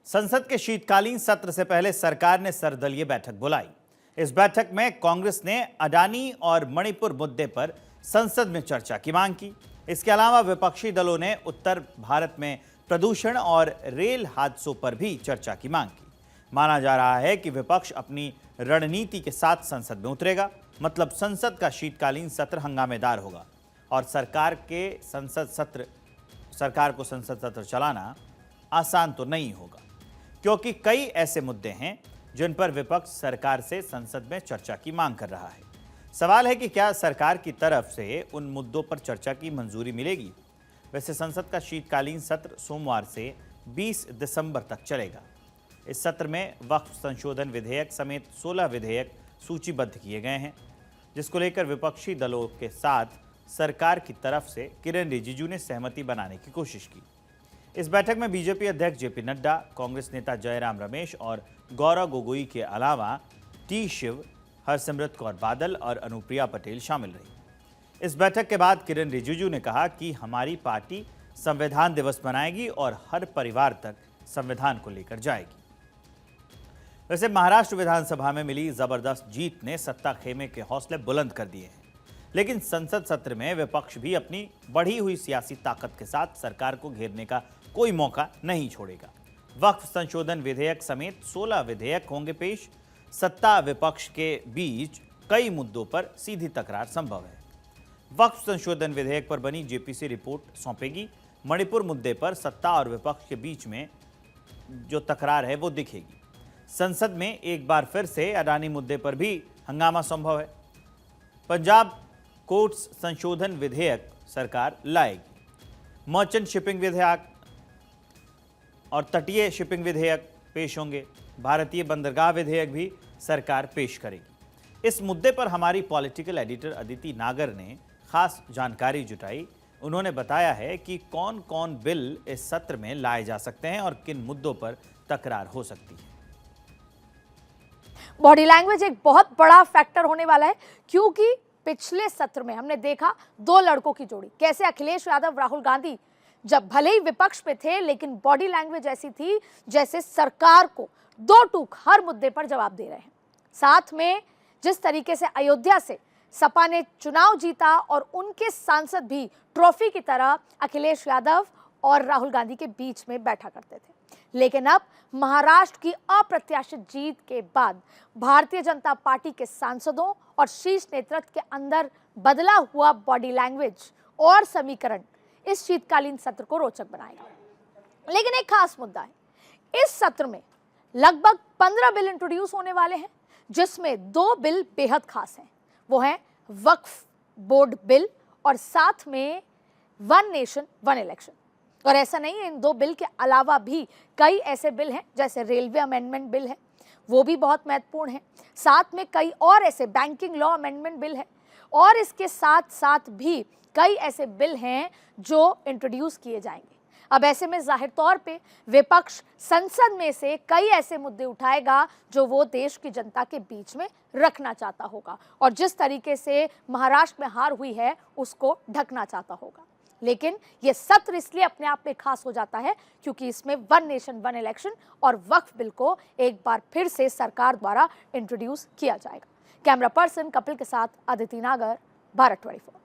संसद के शीतकालीन सत्र से पहले सरकार ने सर्वदलीय बैठक बुलाई। इस बैठक में कांग्रेस ने अडानी और मणिपुर मुद्दे पर संसद में चर्चा की मांग की। इसके अलावा विपक्षी दलों ने उत्तर भारत में प्रदूषण और रेल हादसों पर भी चर्चा की मांग की। माना जा रहा है कि विपक्ष अपनी रणनीति के साथ संसद में उतरेगा, मतलब संसद का शीतकालीन सत्र हंगामेदार होगा और सरकार को संसद सत्र चलाना आसान तो नहीं होगा, क्योंकि कई ऐसे मुद्दे हैं जिन पर विपक्ष सरकार से संसद में चर्चा की मांग कर रहा है। सवाल है कि क्या सरकार की तरफ से उन मुद्दों पर चर्चा की मंजूरी मिलेगी। वैसे संसद का शीतकालीन सत्र सोमवार से 20 दिसंबर तक चलेगा। इस सत्र में वक्फ संशोधन विधेयक समेत 16 विधेयक सूचीबद्ध किए गए हैं, जिसको लेकर विपक्षी दलों के साथ सरकार की तरफ से किरण रिजिजू ने सहमति बनाने की कोशिश की। इस बैठक में बीजेपी अध्यक्ष जेपी नड्डा, कांग्रेस नेता जयराम रमेश और गौरव गोगोई के अलावा टी शिव, हरसिमरत कौर बादल और अनुप्रिया पटेल शामिल रही। इस बैठक के बाद किरण रिजिजू ने कहा कि हमारी पार्टी संविधान दिवस मनाएगी और हर परिवार तक संविधान को लेकर जाएगी। वैसे महाराष्ट्र विधानसभा में मिली जबरदस्त जीत ने सत्ता खेमे के हौसले बुलंद कर दिए हैं, लेकिन संसद सत्र में विपक्ष भी अपनी बढ़ी हुई सियासी ताकत के साथ सरकार को घेरने का कोई मौका नहीं छोड़ेगा। वक्फ संशोधन विधेयक समेत 16 विधेयक होंगे पेश। सत्ता विपक्ष के बीच कई मुद्दों पर सीधी तकरार संभव है। वक्फ संशोधन विधेयक पर बनी जेपीसी रिपोर्ट सौंपेगी। मणिपुर मुद्दे पर सत्ता और विपक्ष के बीच में जो तकरार है वो दिखेगी। संसद में एक बार फिर से अडानी मुद्दे पर भी हंगामा संभव है। पंजाब कोर्ट्स संशोधन विधेयक सरकार लाएगी। मर्चेंट शिपिंग विधेयक और तटीय शिपिंग विधेयक पेश होंगे। भारतीय बंदरगाह विधेयक भी सरकार पेश करेगी। इस मुद्दे पर हमारी पॉलिटिकल एडिटर अदिति नागर ने खास जानकारी जुटाई। उन्होंने बताया है कि कौन कौन बिल इस सत्र में लाए जा सकते हैं और किन मुद्दों पर तकरार हो सकती है। बॉडी लैंग्वेज एक बहुत बड़ा फैक्टर होने वाला है, क्योंकि पिछले सत्र में हमने देखा दो लड़कों की जोड़ी, कैसे अखिलेश यादव राहुल गांधी जब भले ही विपक्ष में थे, लेकिन बॉडी लैंग्वेज ऐसी थी जैसे सरकार को दो टूक हर मुद्दे पर जवाब दे रहे हैं। साथ में जिस तरीके से अयोध्या से सपा ने चुनाव जीता और उनके सांसद भी ट्रॉफी की तरह अखिलेश यादव और राहुल गांधी के बीच में बैठा करते थे, लेकिन अब महाराष्ट्र की अप्रत्याशित जीत के बाद भारतीय जनता पार्टी के सांसदों और शीर्ष नेतृत्व के अंदर बदला हुआ बॉडी लैंग्वेज और समीकरण इस शीतकालीन सत्र को रोचक बनाएगा। लेकिन एक खास मुद्दा है, इस सत्र में लगभग 15 बिल इंट्रोड्यूस होने वाले हैं, जिसमें 2 बिल बेहद खास हैं। वो हैं वक्फ बोर्ड बिल और साथ में वन नेशन वन इलेक्शन। और ऐसा नहीं है, इन 2 बिल के अलावा भी कई ऐसे बिल हैं, जैसे रेलवे अमेंडमेंट बिल है, वो भी बहुत महत्वपूर्ण है। साथ में कई और ऐसे बैंकिंग लॉ अमेंडमेंट बिल है और इसके साथ साथ भी कई ऐसे बिल हैं जो इंट्रोड्यूस किए जाएंगे। अब ऐसे में जाहिर तौर पे विपक्ष संसद में से कई ऐसे मुद्दे उठाएगा जो वो देश की जनता के बीच में रखना चाहता होगा और जिस तरीके से महाराष्ट्र में हार हुई है उसको ढकना चाहता होगा। लेकिन ये सत्र इसलिए अपने आप में खास हो जाता है क्योंकि इसमें वन नेशन वन इलेक्शन और वक्फ बिल को एक बार फिर से सरकार द्वारा इंट्रोड्यूस किया जाएगा। कैमरा पर्सन कपिल के साथ अदिति नागर, भारत 24।